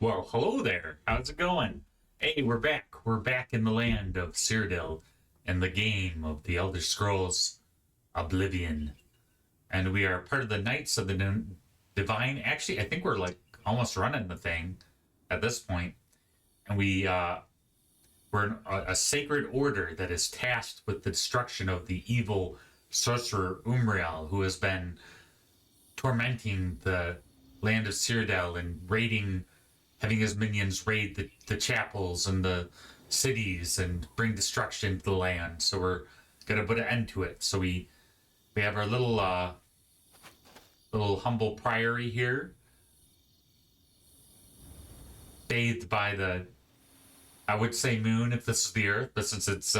Well, hello there. How's it going? Hey, we're back. We're back in the land of Cyrodiil and the game of the Elder Scrolls Oblivion. And we are part of the Knights of the Divine. Actually, I think we're like almost running the thing at this point. And we're a sacred order that is tasked with the destruction of the evil sorcerer UMARIL, who has been tormenting the land of Cyrodiil and raiding, having his minions raid the chapels and the cities and bring destruction to the land. So we're gonna put an end to it. So we have our little humble priory here, bathed by the, I would say moon if this is the Earth, but since it's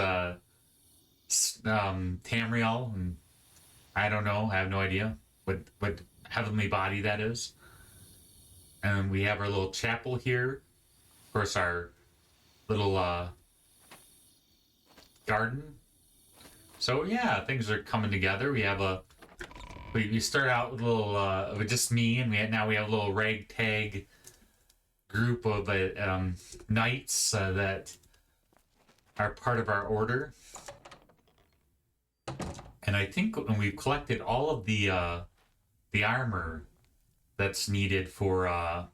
Tamriel, and I don't know, I have no idea what heavenly body that is. And we have our little chapel here. Of course, our little garden. So yeah, things are coming together. We start out with a little with just me, and now we have a little ragtag group of knights that are part of our order. And I think when we've collected all of the armor that's needed for to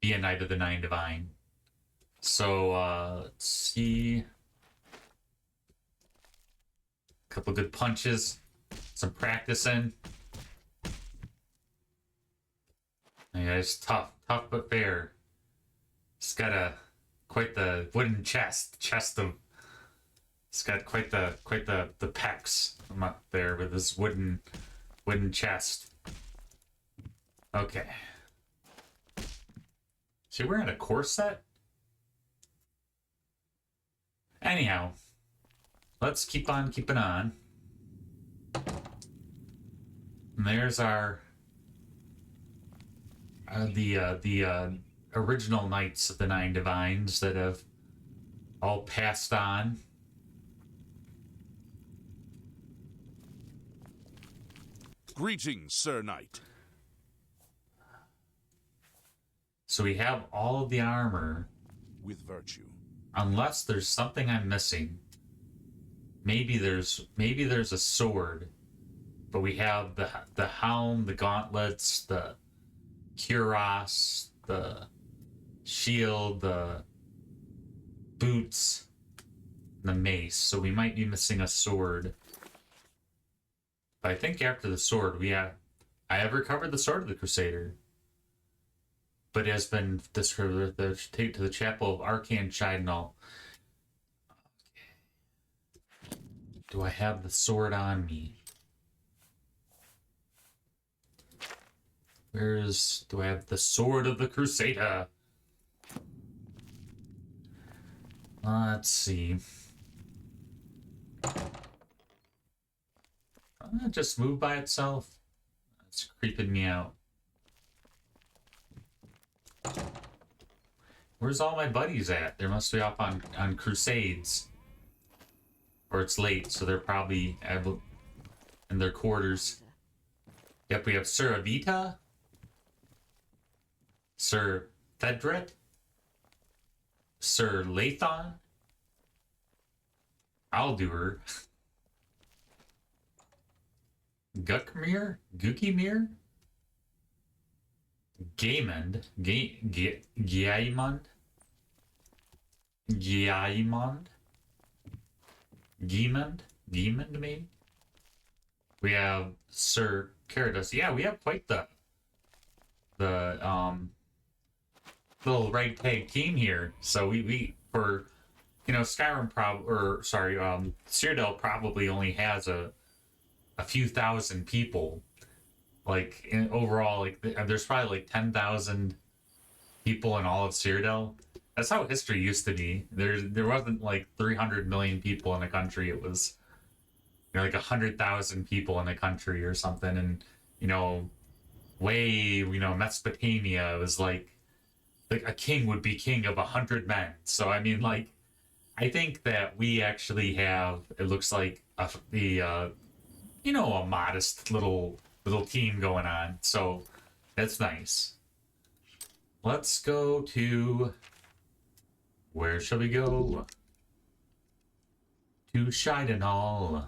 be a Knight of the Nine Divine. So let's see. A couple good punches, some practicing. Yeah, it's tough but fair. It's got quite the wooden chest of. It's got quite the pecs. I'm up there with this wooden chest. Okay. Is he wearing a corset? Anyhow, let's keep on keeping on. And there's our the original Knights of the Nine Divines that have all passed on. Greetings, Sir Knight. So we have all of the armor. With virtue. Unless there's something I'm missing. Maybe there's a sword, but we have the helm, the gauntlets, the cuirass, the shield, the boots, and the mace. So we might be missing a sword. But I think after the sword, I have recovered the sword of the Crusader, but it has been described take to the chapel of Arcane Chidnall. Okay. Do I have the sword on me? Do I have the sword of the Crusader? Let's see. Just move by itself. It's creeping me out. Where's all my buddies at? They must be off on crusades. Or it's late, so they're probably in their quarters. Yep, we have Sir Avita, Sir Thedret, Sir Lathon, Aldur, Gukmir, Gaimond, Gyaimond, maybe? We have Sir Carados. Yeah, we have quite the little ragtag team here. So we for Skyrim Cyrodiil probably only has a few thousand people. Like overall, like there's probably like 10,000 people in all of Cyrodiil. That's how history used to be. There wasn't like 300 million people in a country. It was like 100,000 people in a country or something. And Mesopotamia was like a king would be king of 100 men. So I mean, like, I think that we actually have, it looks like a modest little team going on. So that's nice. Let's go to... Where shall we go? To Shidenall.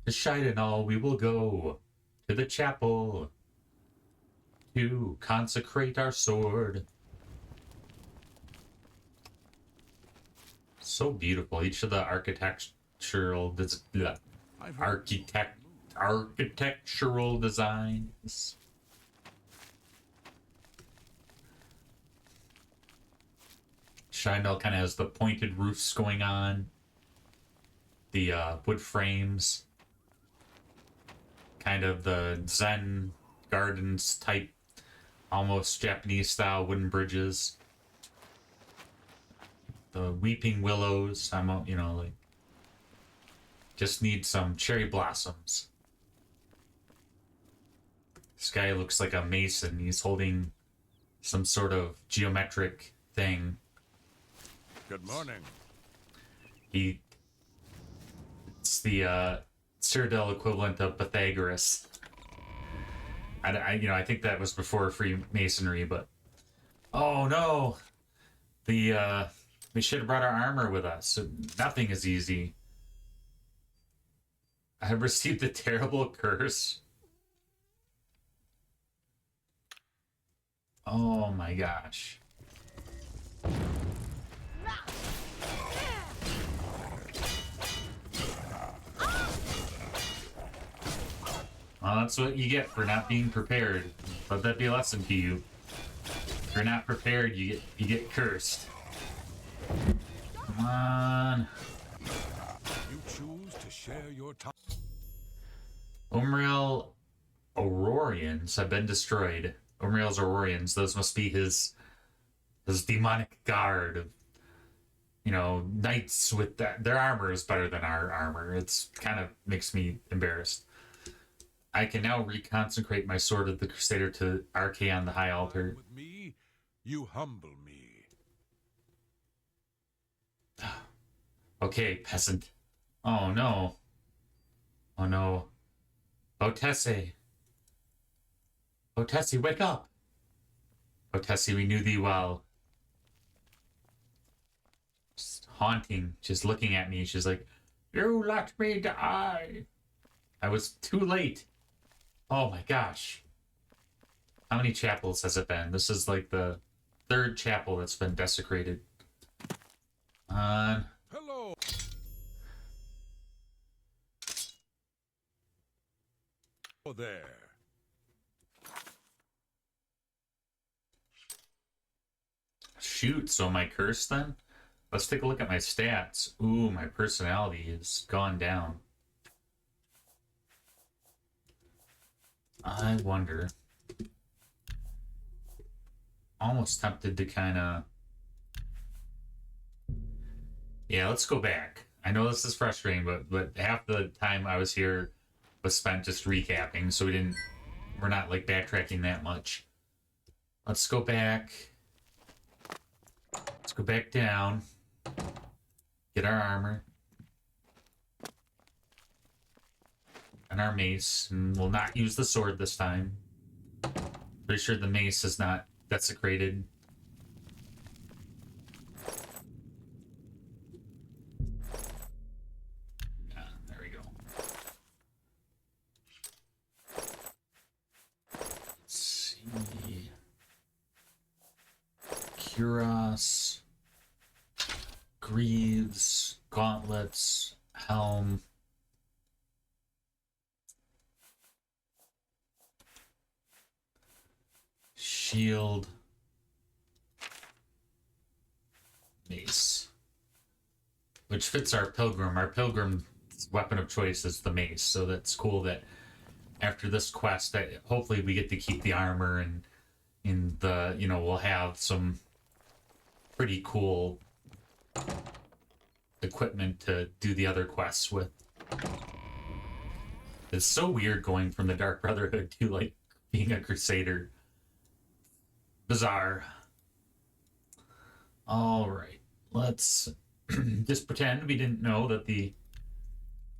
To Shidenall we will go. To the chapel. To consecrate our sword. So beautiful. Each of the architectural architectural designs. Shidenall kind of has the pointed roofs going on. The wood frames. Kind of the Zen gardens type, almost Japanese style wooden bridges. The weeping willows. You know, like, just need some cherry blossoms. This guy looks like a mason. He's holding some sort of geometric thing. Good morning. It's the Cyrodiil equivalent of Pythagoras. I think that was before Freemasonry, but oh no, we should have brought our armor with us. Nothing is easy. I have received a terrible curse. Oh my gosh. Well, that's what you get for not being prepared. Let that be a lesson to you. If you're not prepared, you get cursed. Come on. You choose to share your time. UMARIL Aurorians have been destroyed. UMARIL's Aurorians, those must be his demonic guard of, you know, knights with that. Their armor is better than our armor. It's kind of makes me embarrassed. I can now reconsecrate my sword of the Crusader to RK on the high altar. With me, you humble me. Okay, peasant. Oh no. Oh no. Otesse. Otesse, wake up! Otesse, we knew thee well. Just haunting, just looking at me. She's like, you let me die. I was too late. Oh my gosh. How many chapels has it been? This is like the third chapel that's been desecrated. Hello. Oh, there. Shoot, so my curse then? Let's take a look at my stats. Ooh, my personality has gone down. I wonder. Almost tempted to kind of... Yeah, let's go back. I know this is frustrating, but half the time I was here was spent just recapping, so we're not like backtracking that much. Let's go back. Let's go back down. Get our armor. And our mace, and we'll not use the sword this time. Pretty sure the mace is not desecrated. Yeah, there we go. Let's see. Cuirass, greaves, gauntlets, helm. Shield. Mace. Which fits our pilgrim. Our pilgrim's weapon of choice is the mace, so that's cool that after this quest, hopefully we get to keep the armor and in the, you know, we'll have some pretty cool equipment to do the other quests with. It's so weird going from the Dark Brotherhood to, like, being a Crusader. Bizarre. Alright, let's just pretend we didn't know that the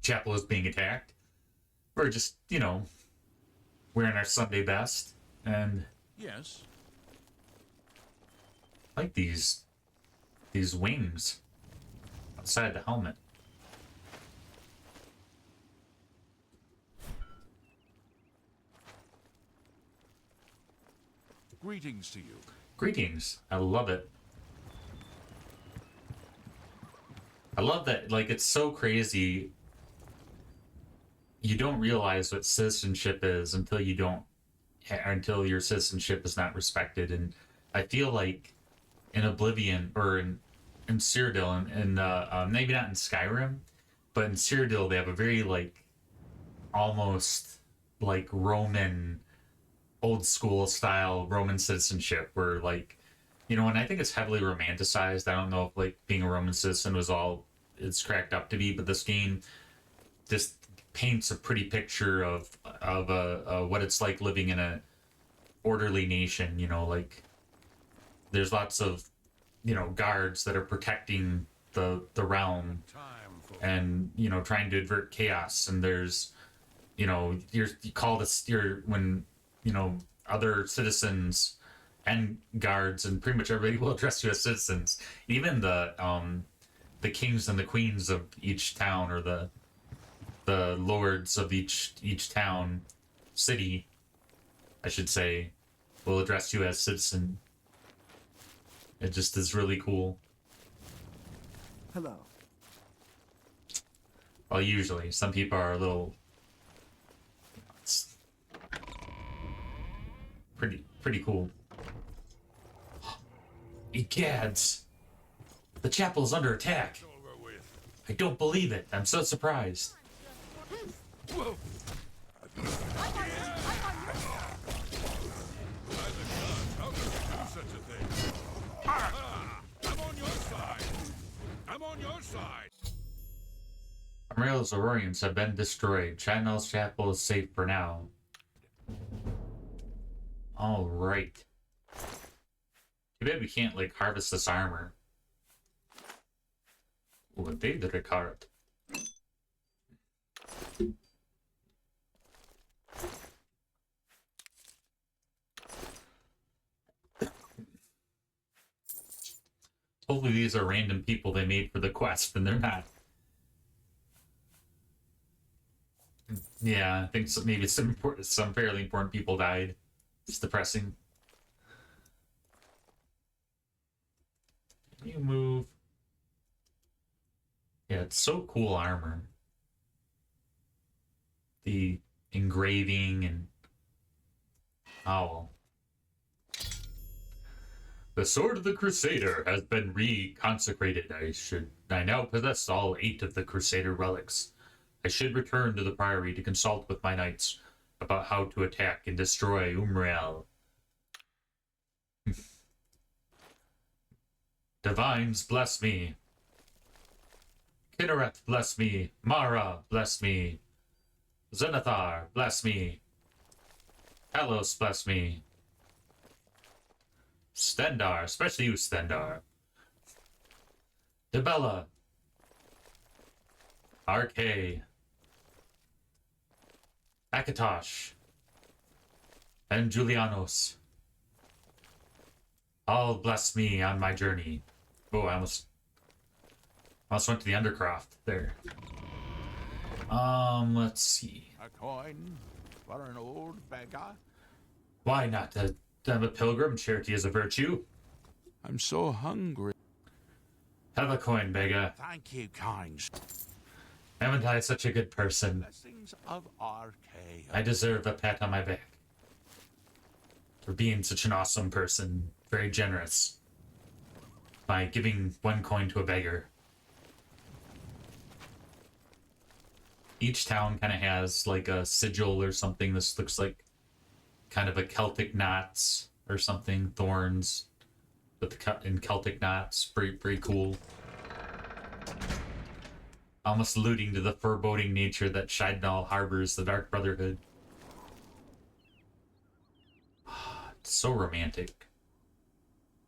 chapel is being attacked. We're just, you know, wearing our Sunday best, and Yes. I like these wings outside the helmet. Greetings to you. Greetings. I love it. I love that, like, it's so crazy. You don't realize what citizenship is until you don't, until your citizenship is not respected. And I feel like in Oblivion, or in Cyrodiil, and maybe not in Skyrim, but in Cyrodiil, they have a very, like, almost like Roman, old school style Roman citizenship where, like, you know, and I think it's heavily romanticized. I don't know if, like, being a Roman citizen was all it's cracked up to be, but this game just paints a pretty picture of what it's like living in a orderly nation. You know, like, there's lots of, you know, guards that are protecting the realm and, you know, trying to avert chaos. And there's, you know, you call this when, you know, other citizens and guards and pretty much everybody will address you as citizens. Even the kings and the queens of each town, or the lords of each town, city, I should say, will address you as citizen. It just is really cool. Hello. Well, usually some people are a little, it's pretty cool. Egads! The chapel is under attack. I don't believe it. I'm so surprised. Whoa. I'm on your side. I'm on your side. UMARIL's Aurorians have been destroyed. Chanel's chapel is safe for now. All right. Too bad we can't, like, harvest this armor. Ooh, indeed, the card. Hopefully these are random people they made for the quest, and they're not. Yeah, I think maybe some fairly important people died. It's depressing. Can you move? Yeah, it's so cool armor. The engraving and owl. The Sword of the Crusader has been reconsecrated. I now possess all 8 of the Crusader relics. I should return to the Priory to consult with my knights about how to attack and destroy UMARIL. Divines, bless me. Kinneret, bless me. Mara, bless me. Zenithar, bless me. Talos, bless me. Stendar, especially you, Stendar. Debella. Arcay. Akatosh. And Julianos. All bless me on my journey. Oh, I almost went to the Undercroft there. Let's see. A coin for an old beggar? Why not? I'm a pilgrim. Charity is a virtue. I'm so hungry. Have a coin, beggar. Thank you, kind. Haven't I such a good person? Blessings of Arcade. I deserve a pat on my back. For being such an awesome person. Very generous. By giving 1 coin to a beggar. Each town kind of has like a sigil or something. This looks like kind of a Celtic knots or something. Thorns with in Celtic knots. Pretty cool. Almost alluding to the foreboding nature that Scheidnall harbors the Dark Brotherhood. It's so romantic.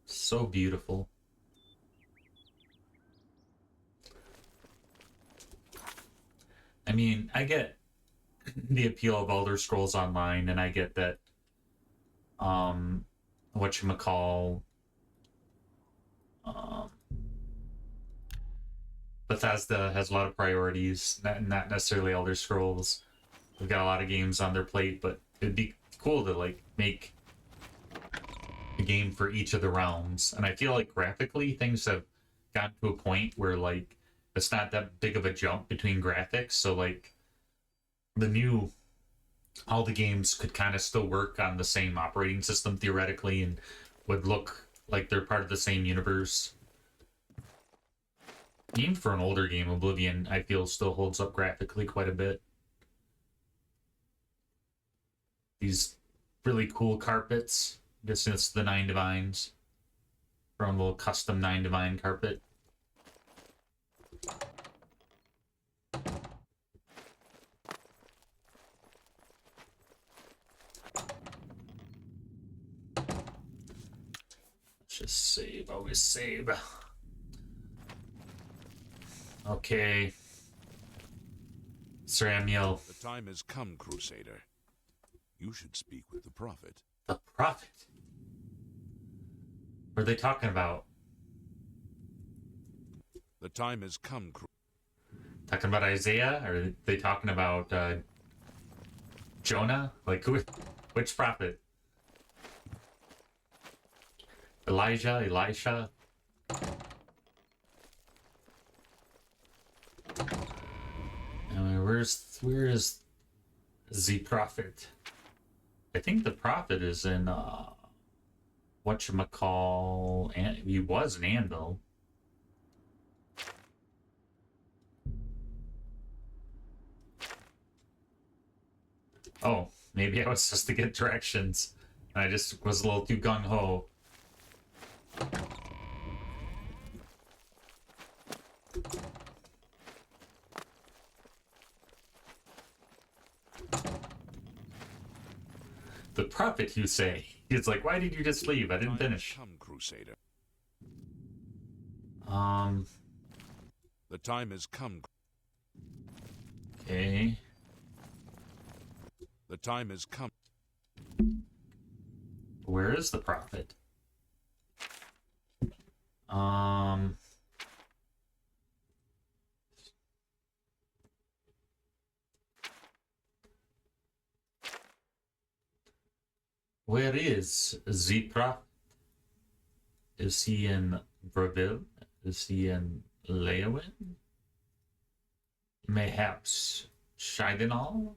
So beautiful. I mean, I get the appeal of Elder Scrolls Online, and I get that, whatchamacall, Um, Bethesda has a lot of priorities, not necessarily Elder Scrolls. They've got a lot of games on their plate, but it'd be cool to like make a game for each of the realms. And I feel like graphically things have gotten to a point where like it's not that big of a jump between graphics. So like the new all the games could kind of still work on the same operating system theoretically and would look like they're part of the same universe. Even for an older game, Oblivion, I feel still holds up graphically quite a bit. These really cool carpets. I guess it's the Nine Divines. From a little custom Nine Divine carpet. Let's just save, always save. Okay. Samuel. The time has come, Crusader. You should speak with the prophet. The prophet? What are they talking about? The time has come, Talking about Isaiah? Or are they talking about Jonah? Like, which prophet? Elijah? Elisha? Where is the prophet? I think the prophet is in whatchamacall, and he was an Anvil. Oh, maybe I was just to get directions. I just was a little too gung-ho. The prophet, you say? He's like, why did you just leave? I didn't finish. Come, Crusader. The time has come. Okay. The time has come. Where is the prophet? Where is the prophet? Is he in Breville? Is he in Leowin? Mayhaps Shidenal?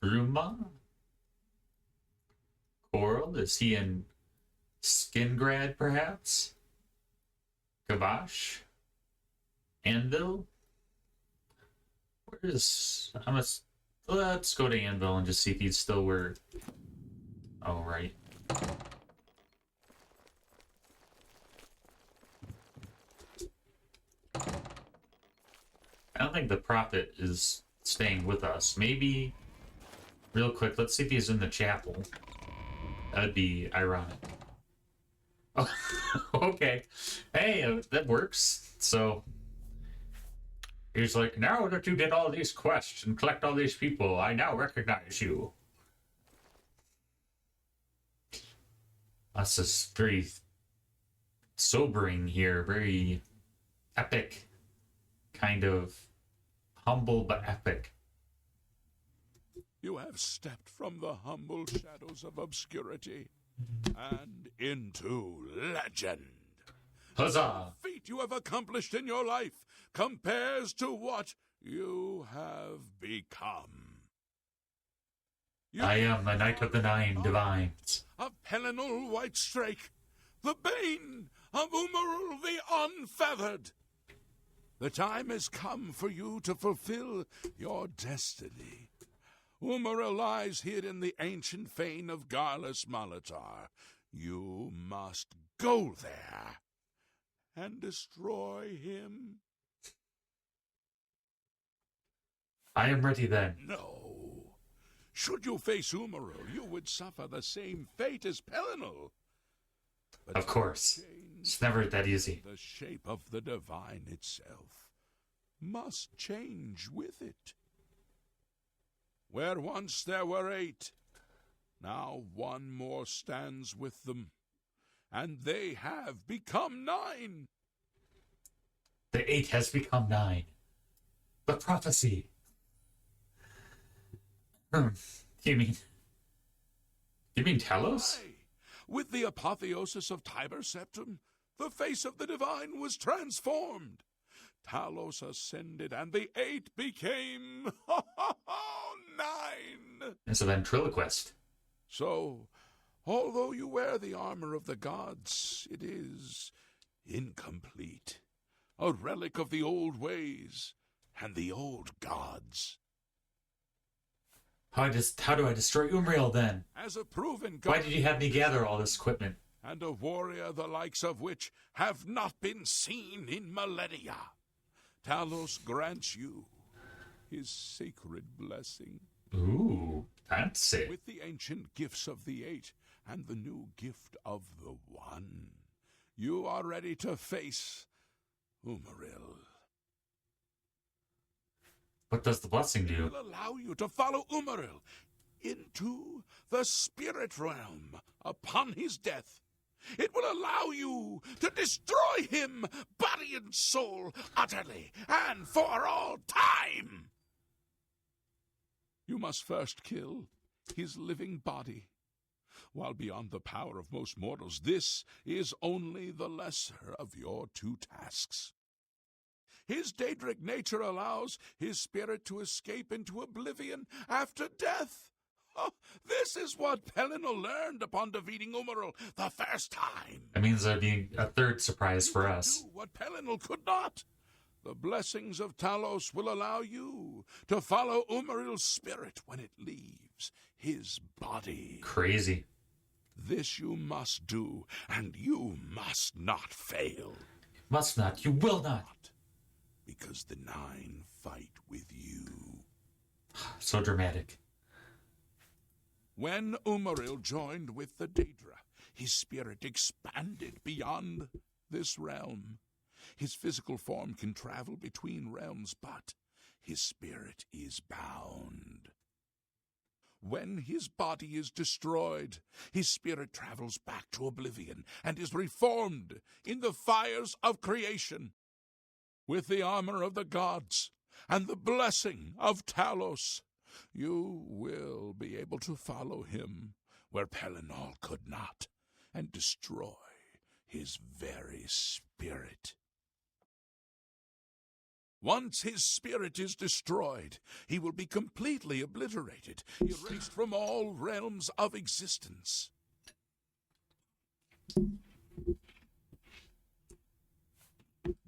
Bruma? Coral? Is he in Skingrad, perhaps? Kabash? Anvil? Where is... Let's go to Anvil and just see if he's still where... Oh, right. I don't think the prophet is staying with us. Maybe... Real quick, let's see if he's in the chapel. That'd be ironic. Oh, okay. Hey, that works. So... He's like, now that you did all these quests and collect all these people, I now recognize you. That's just very sobering here, very epic, kind of humble but epic. You have stepped from the humble shadows of obscurity and into legend. Huzzah! The feat you have accomplished in your life compares to what you have become. I am the Knight of the Nine Divines. Of Pelinal Whitestrake, the bane of UMARIL the Unfeathered. The time has come for you to fulfill your destiny. UMARIL lies hid in the ancient fane of Garlus Malatar. You must go there and destroy him. I am ready then. No. Should you face UMARIL, you would suffer the same fate as Pelinal. But of course. It's never that easy. The shape of the divine itself must change with it. Where once there were 8, now one more stands with them, and they have become 9. The 8 has become 9. The prophecy. You mean Talos? Aye. With the apotheosis of Tiber Septim, the face of the divine was transformed. Talos ascended, and the 8 became 9. It's a ventriloquist. So, although you wear the armor of the gods, it is incomplete, a relic of the old ways and the old gods. How do I destroy UMARIL then? As a proven god, Why did you have me gather all this equipment? and a warrior the likes of which have not been seen in millennia, Talos grants you his sacred blessing. Ooh, that's it. With the ancient gifts of the 8 and the new gift of the 1, you are ready to face UMARIL. What does the blessing It do? will allow you to follow UMARIL into the spirit realm upon his death. It will allow you to destroy him, body and soul, utterly and for all time. You must first kill his living body. While beyond the power of most mortals, this is only the lesser of your 2 tasks. His Daedric nature allows his spirit to escape into oblivion after death. Oh, this is what Pellinal learned upon defeating UMARIL the first time. That means there'd be a third surprise for us. Do what Pellinal could not. The blessings of Talos will allow you to follow UMARIL's spirit when it leaves his body. Crazy. This you must do, and you must not fail. Must not. You will not. Because the 9 fight with you. So dramatic. When UMARIL joined with the Daedra, his spirit expanded beyond this realm. His physical form can travel between realms, but his spirit is bound. When his body is destroyed, his spirit travels back to oblivion and is reformed in the fires of creation. With the armor of the gods and the blessing of Talos, you will be able to follow him where Pellinal could not and destroy his very spirit. Once his spirit is destroyed, he will be completely obliterated, erased from all realms of existence.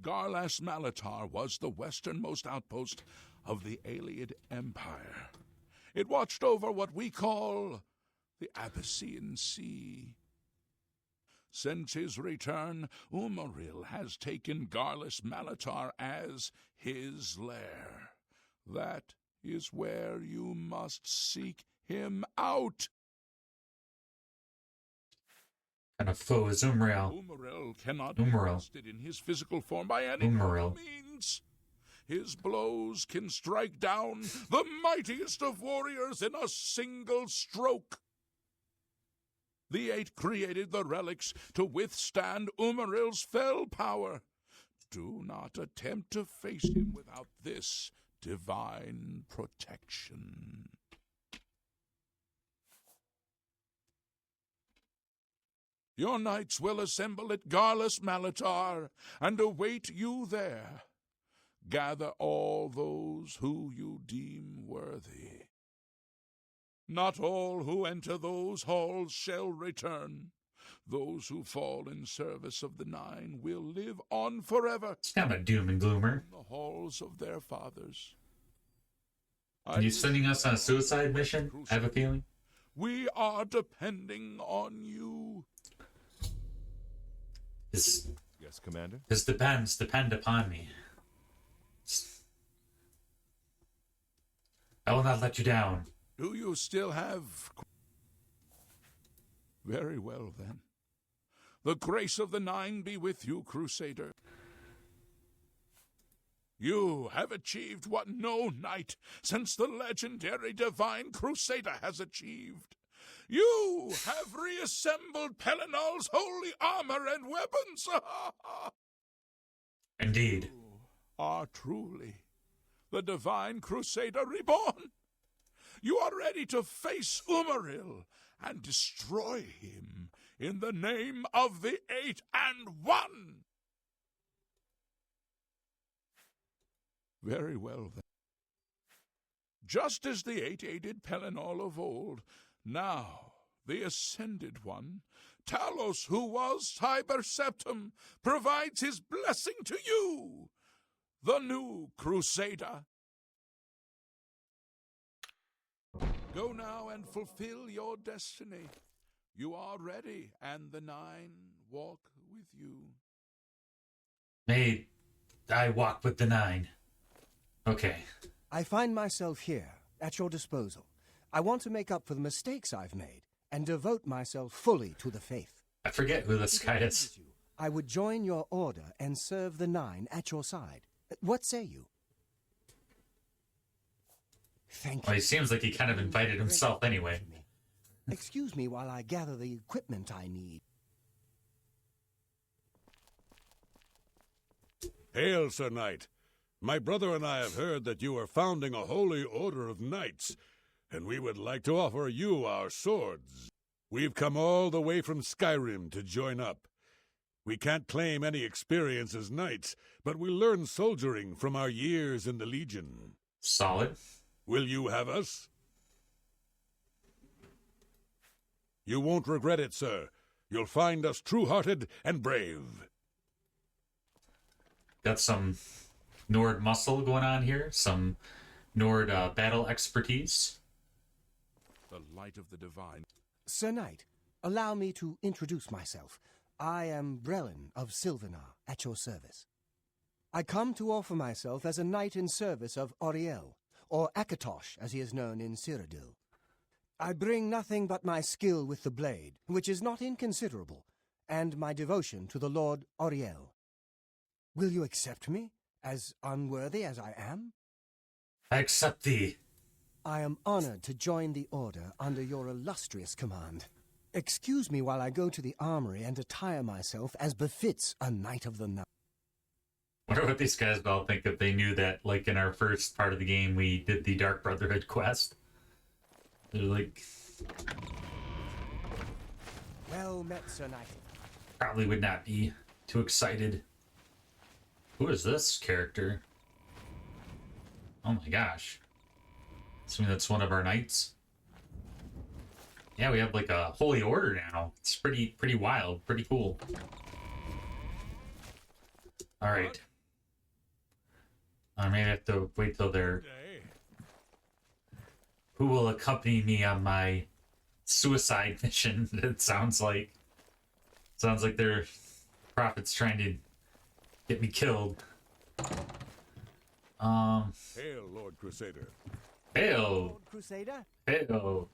Garlas Malatar was the westernmost outpost of the Allied Empire. It watched over what we call the Abyssinian Sea. Since his return, UMARIL has taken Garlas Malatar as his lair. That is where you must seek him out. And a foe is UMARIL. UMARIL cannot be UMARIL. trusted in his physical form by any UMARIL. means. His blows can strike down the mightiest of warriors in a single stroke. The 8 created the relics to withstand UMARIL's fell power. Do not attempt to face him without this divine protection. Your knights will assemble at Garlas Malatar and await you there. Gather all those who you deem worthy. Not all who enter those halls shall return. Those who fall in service of the 9 will live on forever It's kind of a doom and gloomer. in the halls of their fathers. Are you sending us on a suicide mission? I have a feeling. We are depending on you. His Yes, Commander? depend upon me. I will not let you down. Do you still have... Very well, then. The grace of the 9 be with you, Crusader. You have achieved what no knight since the legendary divine Crusader has achieved. You have reassembled Pelinal's holy armor and weapons. Indeed. You are truly the divine Crusader reborn. You are ready to face UMARIL and destroy him in the name of the Eight and One. Very well, then. Just as the Eight aided Pelinal of old, now the Ascended One, Talos, who was Cyber Septum, provides his blessing to you, the new Crusader. Go now and fulfill your destiny. You are ready, and the Nine walk with you. May I walk with the Nine? Okay. I find myself here, at your disposal. I want to make up for the mistakes I've made and devote myself fully to the faith. I forget who this guy is. I would join your order and serve the Nine at your side. What say you? Thank you. Well, he seems like he kind of invited himself anyway. Excuse me while I gather the equipment I need. Hail, Sir Knight. My brother and I have heard that you are founding a holy order of knights, and we would like to offer you our swords. We've come all the way from Skyrim to join up. We can't claim any experience as knights, but we learn soldiering from our years in the Legion. Solid. Will you have us? You won't regret it, sir. You'll find us true-hearted and brave. Got some Nord muscle going on here. Some Nord battle expertise. The light of the divine. Sir Knight, allow me to introduce myself. I am Brelin of Sylvanar, at your service. I come to offer myself as a knight in service of Auriel, or Akatosh, as he is known in Cyrodiil. I bring nothing but my skill with the blade, which is not inconsiderable, and my devotion to the Lord Auriel. Will you accept me, as unworthy as I am? I accept thee. I am honored to join the Order under your illustrious command. Excuse me while I go to the armory and attire myself as befits a Knight of the Night. Wonder what these guys would all think if they knew that, like, in our first part of the game, we did the Dark Brotherhood quest. They're like... Well met, Sir Knight. Probably would not be too excited. Who is this character? Oh my gosh. Assuming that's one of our knights. Yeah, we have like a holy order now. It's pretty wild, pretty cool. All right. I may have to wait till they're... Who will accompany me on my suicide mission? It sounds like their prophet's trying to get me killed. Hail, Lord Crusader. Hail! Lord Crusader? Hail!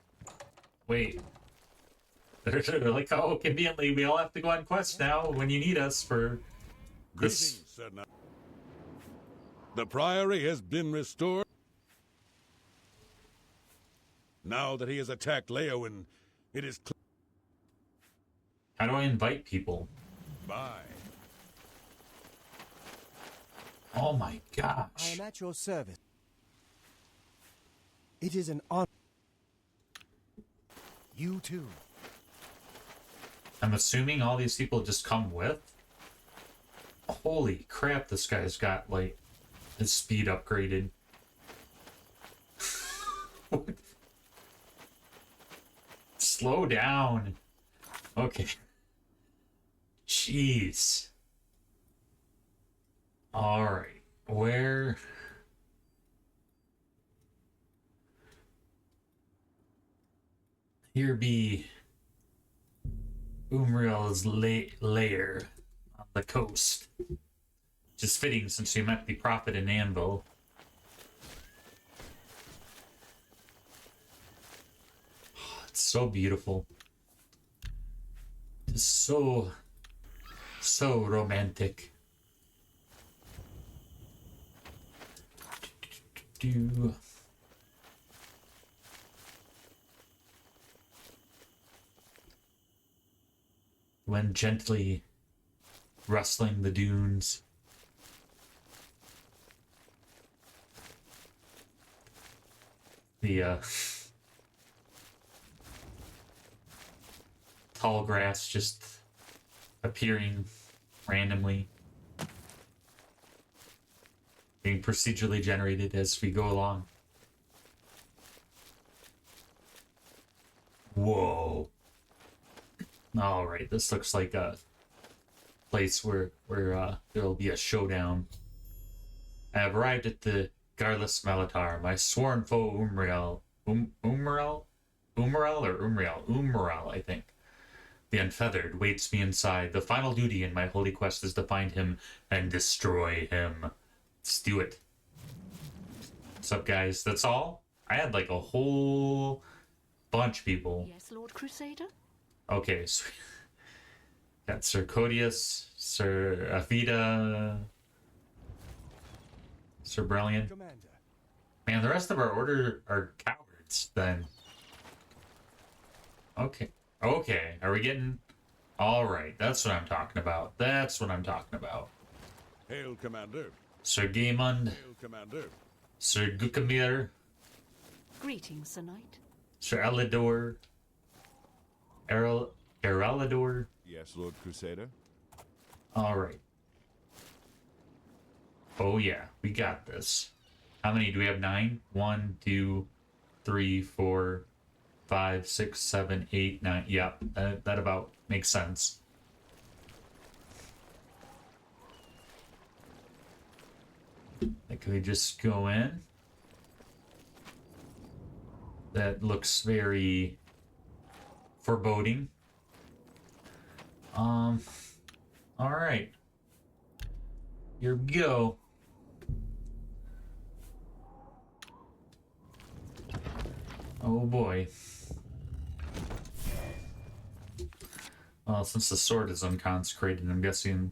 Wait. They're like, oh, conveniently, we all have to go on quest now when you need us for this. Greetings, Sir Knight. The Priory has been restored. Now that he has attacked Leowyn, it is How do I invite people? Bye. Oh my I gosh. am at your service. It is an honor. You too. I'm assuming all these people just come with? Holy crap, this guy's got, like, his speed upgraded. Slow down. Okay. Jeez. Alright. Where... Here be Umaril's lair on the coast. Just fitting since we met the prophet in Anvil. Oh, it's so beautiful. It's so romantic. Wind gently rustling the dunes. The tall grass just appearing randomly, being procedurally generated as we go along. Whoa. All right, this looks like a place where there'll be a showdown. I have arrived at the Garlus Malatar, my sworn foe Umariel. Umaral, I think. The Unfeathered waits me inside. The final duty in my holy quest is to find him and destroy him. Let's do it. What's up, guys? That's all? I had like a whole bunch of people. Yes, Lord Crusader? Okay, so got Sir Codius, Sir Afida, Sir Brilliant. Commander. Man, the rest of our order are cowards, then. Okay. Okay, are we getting... Alright, that's what I'm talking about. That's what I'm talking about. Hail, Commander. Sir Gaemund, Hail, Commander. Sir Gukamir, Greetings, Sir Knight. Sir Elidor, Erelidor. Yes, Lord Crusader. Alright. Oh yeah, we got this. How many do we have? 9? 1, 2, 3, 4, 5, 6, 7, 8, 9. Yep, that about makes sense. Like, can we just go in? That looks very foreboding. All right. Here we go. Oh boy. Well, since the sword is unconsecrated, I'm guessing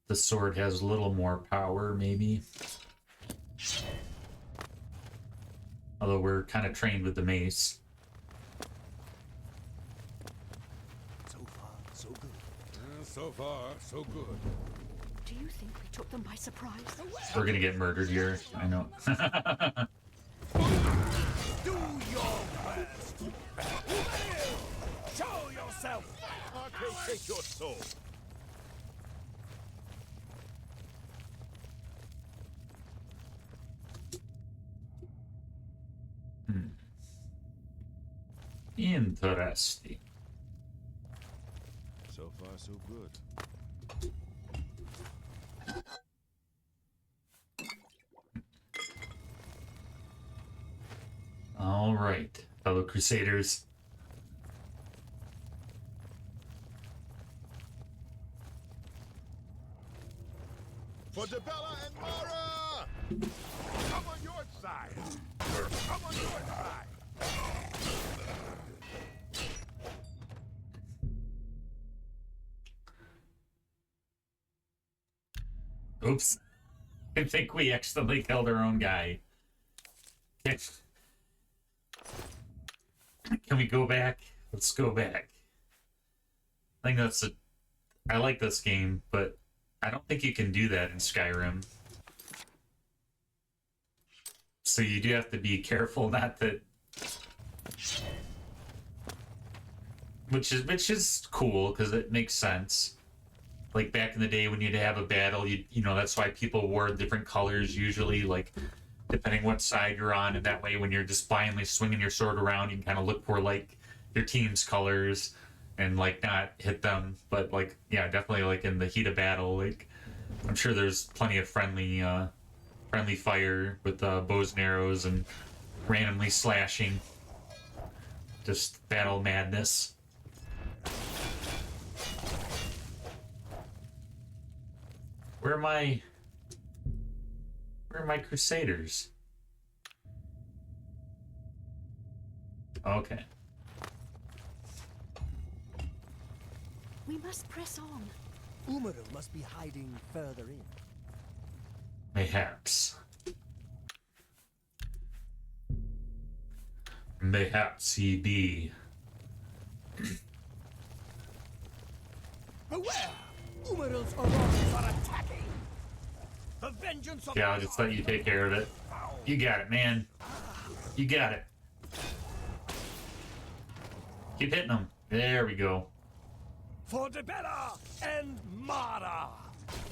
the sword has a little more power, maybe. Although we're kind of trained with the mace. So far, so good. So far, so good. Do you think we took them by surprise? We're gonna get murdered here. I know. Do your best. Show yourself. I will take your soul. Interesting. So far, so good. All right, fellow Crusaders. For Debella and Mara! I'm on your side! I'm on your side! Oops. I think we accidentally killed our own guy. Can we go back? Let's go back. I think that's I like this game, but I don't think you can do that in Skyrim. So you do have to be careful not to... Which is cool, because it makes sense. Like back in the day when you'd have a battle, you know, that's why people wore different colors usually, like depending what side you're on, and that way when you're just blindly swinging your sword around, you can kind of look for like your team's colors and like not hit them. But like, yeah, definitely like in the heat of battle, like I'm sure there's plenty of friendly fire with bows and arrows and randomly slashing. Just battle madness. Where are my Crusaders? Okay. We must press on. Umaril must be hiding further in. Mayhaps. Mayhaps he be. Beware! UMARIL's Auroras are attacking! The vengeance of Yeah, I'll just let you take care of it. You got it, man. You got it. Keep hitting them. There we go. For Debella and Mara!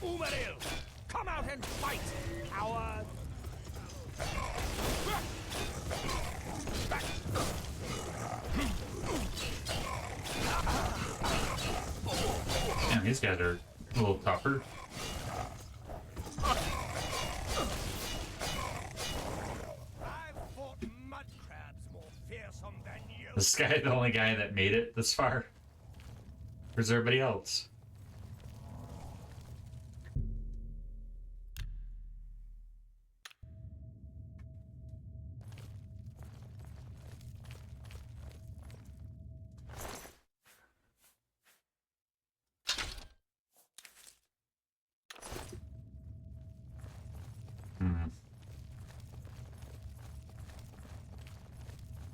UMARIL, come out and fight, coward! Damn, these guys are a little tougher. I've fought mud crabs more fearsome than you. This guy the only guy that made it this far. Where's everybody else?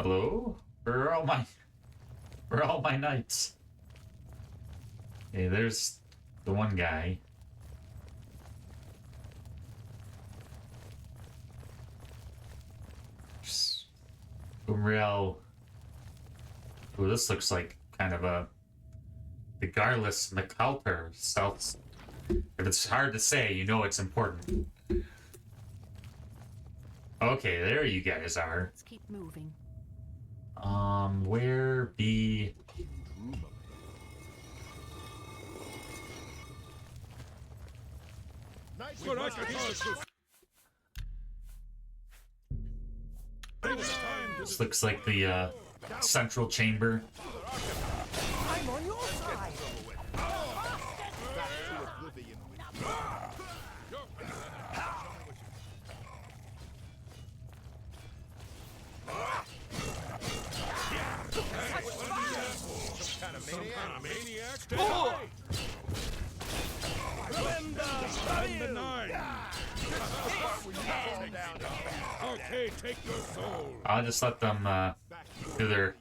Hello? Where are all my knights? Okay, there's the one guy. UMARIL. Ooh, this looks like kind of a regardless McAlter stealth. If it's hard to say, you know it's important. Okay, there you guys are. Let's keep moving. Where be? This looks like the central chamber. I'm on your side! Okay, take your soul. I'll just let them do their,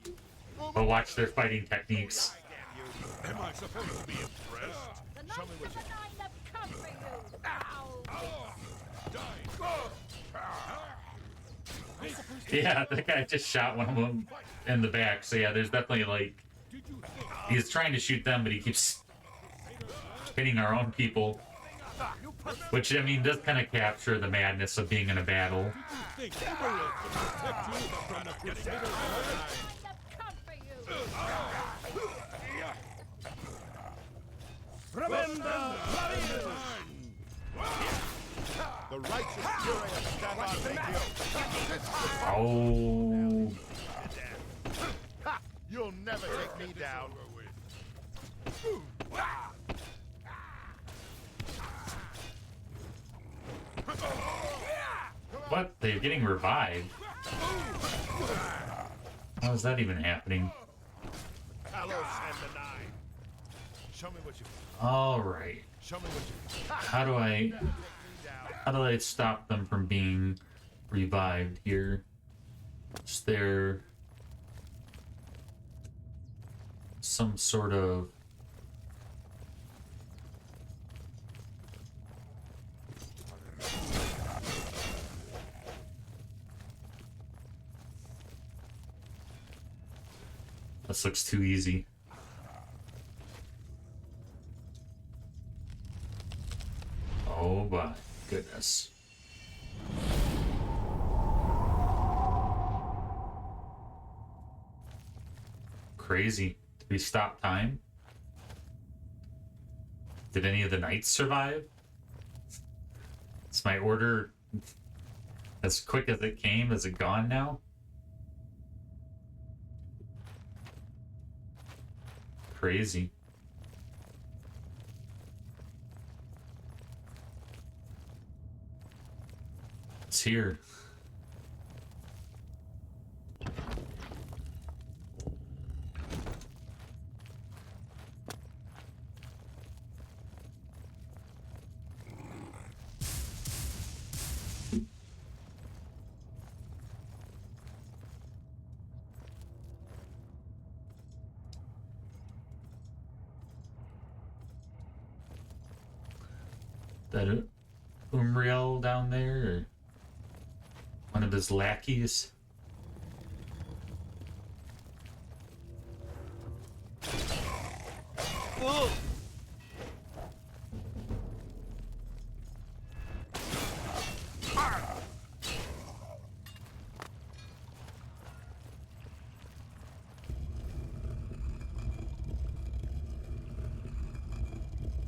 or watch their fighting techniques. Am I supposed to be impressed? The Knights of the Nine have come for you! Ow! Yeah, that guy just shot one of them in the back. So yeah, there's definitely like, he's trying to shoot them, but he keeps hitting our own people. Which, I mean, does kind of capture the madness of being in a battle. Think UMARIL can protect you from the Crusaders? Nine have come for you! The righteous fury of stand on thank Oh, you. You'll never take me down. what? They're getting revived. How is that even happening? Talos and the Nine. Show me what you. All right. Show me what you. How do I stop them from being revived here? Is there some sort of this looks too easy. Oh my goodness. Crazy. Did we stop time? Did any of the knights survive? Is my order as quick as it came? Is it gone now? Crazy. It's here. that UMARIL down there? Or one of his lackeys?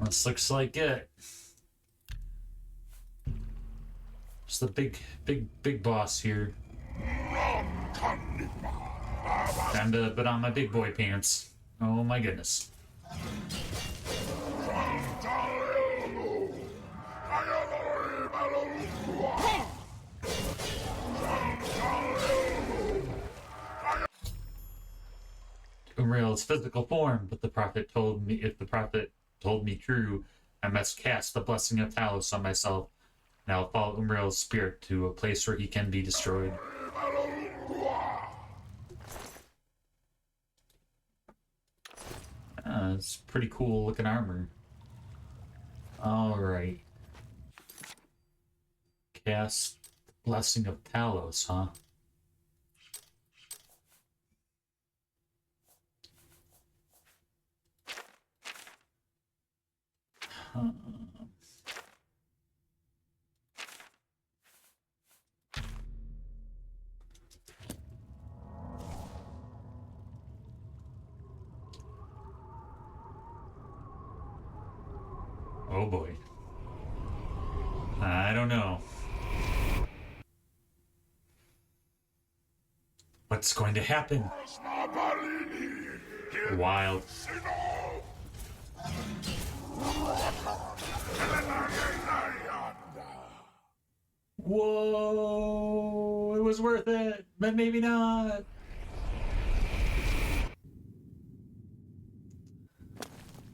This looks like it. It's the big boss here. Time to put on my big boy pants. Oh my goodness. UMARIL's physical form, but the prophet told me, if the prophet told me true, I must cast the blessing of Talos on myself, and I'll follow UMARIL's spirit to a place where he can be destroyed. It's pretty cool looking armor. Alright. Cast the blessing of Talos, huh? Oh boy. I don't know. What's going to happen? Wild. Whoa! It was worth it, but maybe not.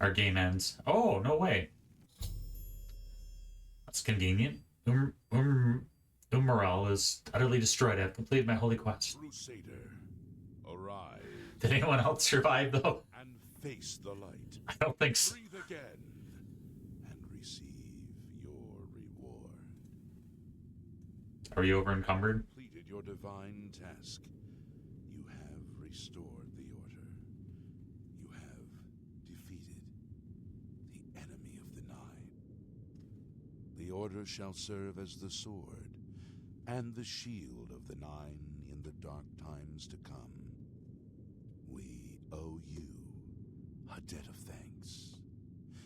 Our game ends. Oh, no way. That's convenient. UMARIL is utterly destroyed. I've completed my holy quest. Crusader, arise. Did anyone else survive, though? And face the light. I don't think so. Breathe again and receive your reward. Are you over encumbered? Completed your divine task. You have restored the order. You have defeated the enemy of the Nine. The order shall serve as the sword and the shield of the Nine in the dark times to come. We owe you a debt of thanks.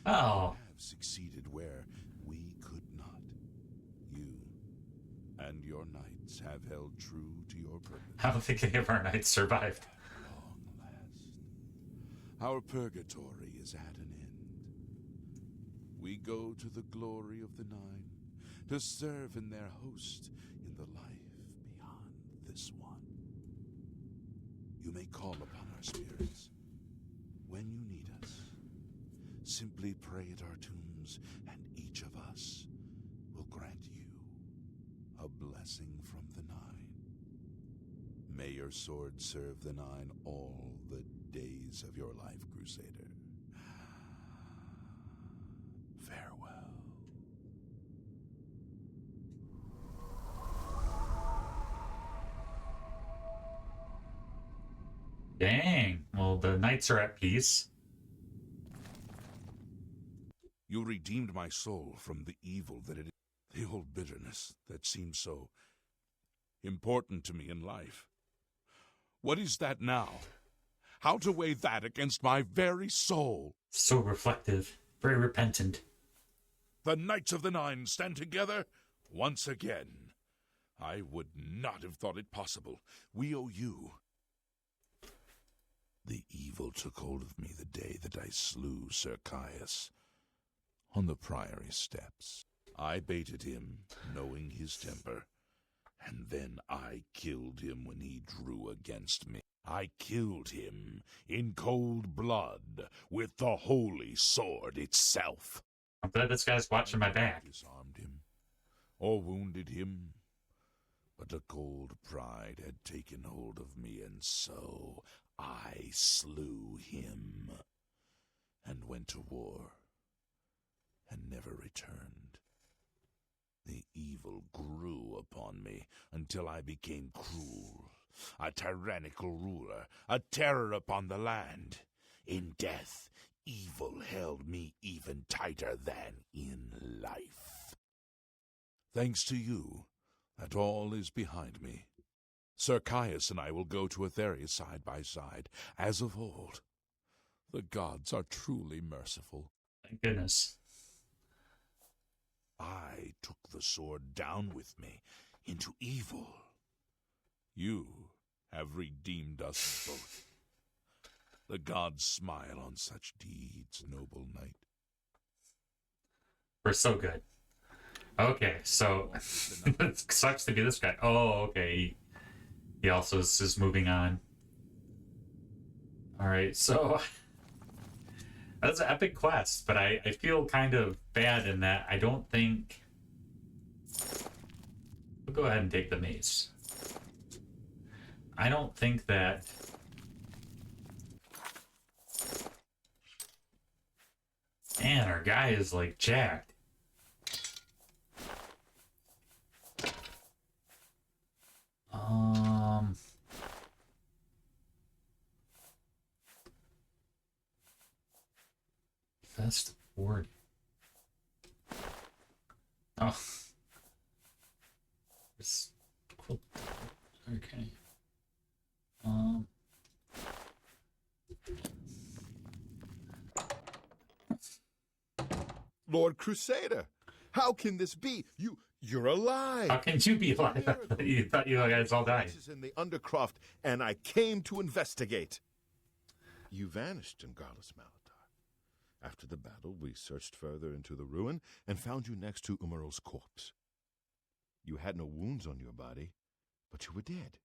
Oh. You have succeeded where we could not. You and your knights have held true to your purpose. I don't think any of our knights survived. At long last, our purgatory is at an end. We go to the glory of the Nine to serve in their host in the life beyond this one. You may call upon our spirits when you need us. Simply pray at our tombs, and each of us will grant you a blessing from the Nine. May your sword serve the Nine all the days of your life, Crusader. Farewell. Dang. Well, the knights are at peace. You redeemed my soul from the evil that it is, the old bitterness that seemed so important to me in life. What is that now? How to weigh that against my very soul? So reflective. Very repentant. The Knights of the Nine stand together once again. I would not have thought it possible. We owe you. The evil took hold of me the day that I slew Sir Caius on the Priory steps. I baited him, knowing his temper, and then I killed him when he drew against me. I killed him in cold blood with the holy sword itself. I'm glad this guy's watching my back. Disarmed him or wounded him, but a cold pride had taken hold of me, and so I slew him and went to war and never returned. evil grew upon me until I became cruel, a tyrannical ruler, a terror upon the land. In death, evil held me even tighter than in life. Thanks to you, that all is behind me. Sir Caius and I will go to Etheria side by side, as of old. The gods are truly merciful. Thank goodness. I took the sword down with me into evil. You have redeemed us both. The gods smile on such deeds, noble knight. We're so good. Okay, so it sucks to be this guy. Oh, okay. He also is just moving on. Alright, so that's an epic quest, but I feel kind of bad in that I don't think... We'll go ahead and take the mace. I don't think that... Man, our guy is like jacked. Fast forward. Oh. It's cool. Okay. Lord Crusader, how can this be? You're alive. How can you be alive? You thought you guys all died. This is in the Undercroft, and I came to investigate. You vanished in Garlus Malatar. After the battle, we searched further into the ruin and found you next to UMARIL's corpse. You had no wounds on your body, but you were dead.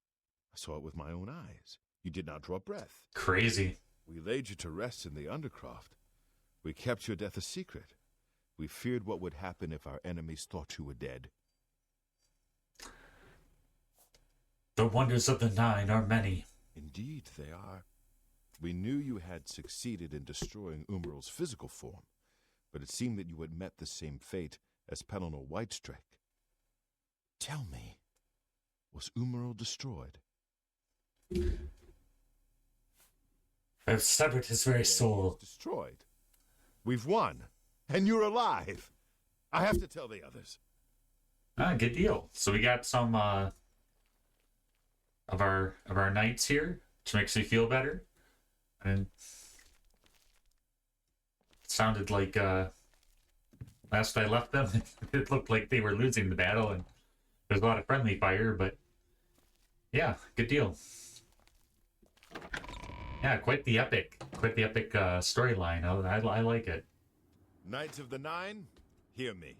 I saw it with my own eyes. You did not draw breath. Crazy. We laid you to rest in the Undercroft. We kept your death a secret. We feared what would happen if our enemies thought you were dead. The wonders of the Nine are many. Indeed, they are. We knew you had succeeded in destroying UMARIL's physical form, but it seemed that you had met the same fate as Pelennor Whitestrake. Tell me, was UMARIL destroyed? I've severed his very soul. Destroyed. We've won, and you're alive. I have to tell the others. Ah, good deal. So we got some of our knights here, which makes me feel better. And it sounded like last I left them, it looked like they were losing the battle, and there's a lot of friendly fire, but yeah, good deal. Yeah, quite the epic storyline. I like it. Knights of the Nine, hear me.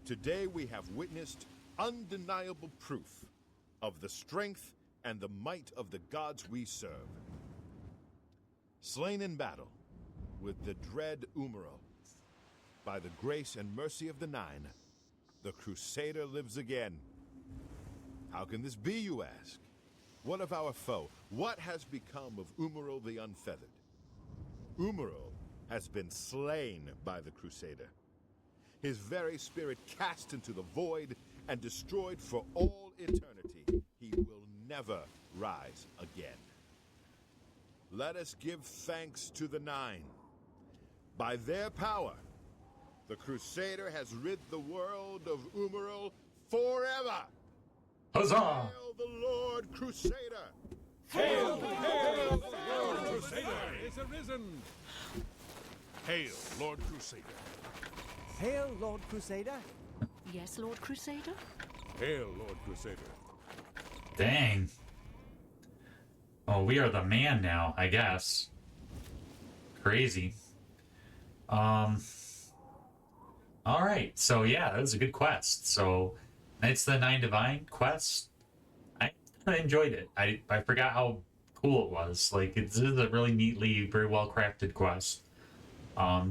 Today we have witnessed undeniable proof of the strength and the might of the gods we serve. Slain in battle with the dread UMARIL, by the grace and mercy of the Nine, the Crusader lives again. How can this be, you ask? What of our foe? What has become of UMARIL the Unfeathered? UMARIL has been slain by the Crusader. His very spirit cast into the void and destroyed for all eternity. He will never rise again. Let us give thanks to the Nine. By their power, the Crusader has rid the world of UMARIL forever. Huzzah! Hail the Lord Crusader! Hail! Hail! The Lord Crusader is arisen! Hail, Lord Crusader! Hail, Lord Crusader. Yes, Lord Crusader? Hail, Lord Crusader! Dang. Oh, we are the man now, I guess. Crazy. Alright, so yeah, that was a good quest. So, Knights of the Nine Divine quest. I enjoyed it. I forgot how cool it was. Like, it's a really neatly, very well crafted quest.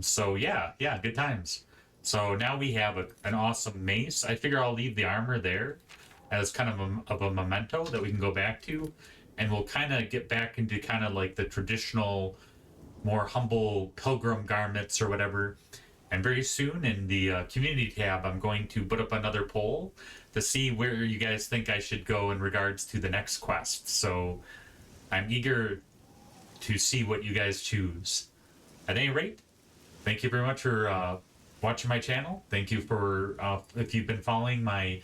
So yeah, good times. So now we have an awesome mace. I figure I'll leave the armor there as kind of a memento that we can go back to, and we'll kind of get back into kind of like the traditional, more humble pilgrim garments or whatever, And very soon in the community tab, I'm going to put up another poll to see where you guys think I should go in regards to the next quest. So I'm eager to see what you guys choose. At any rate, thank you very much for watching my channel. Thank you for, if you've been following my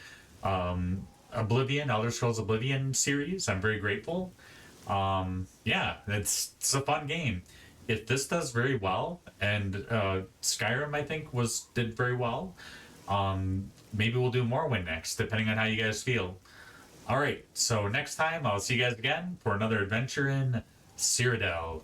Oblivion, Elder Scrolls Oblivion series, I'm very grateful. Yeah, it's a fun game. If this does very well, and Skyrim, I think, did very well, maybe we'll do Morrowind next, depending on how you guys feel. Alright, so next time I'll see you guys again for another adventure in Cyrodiil.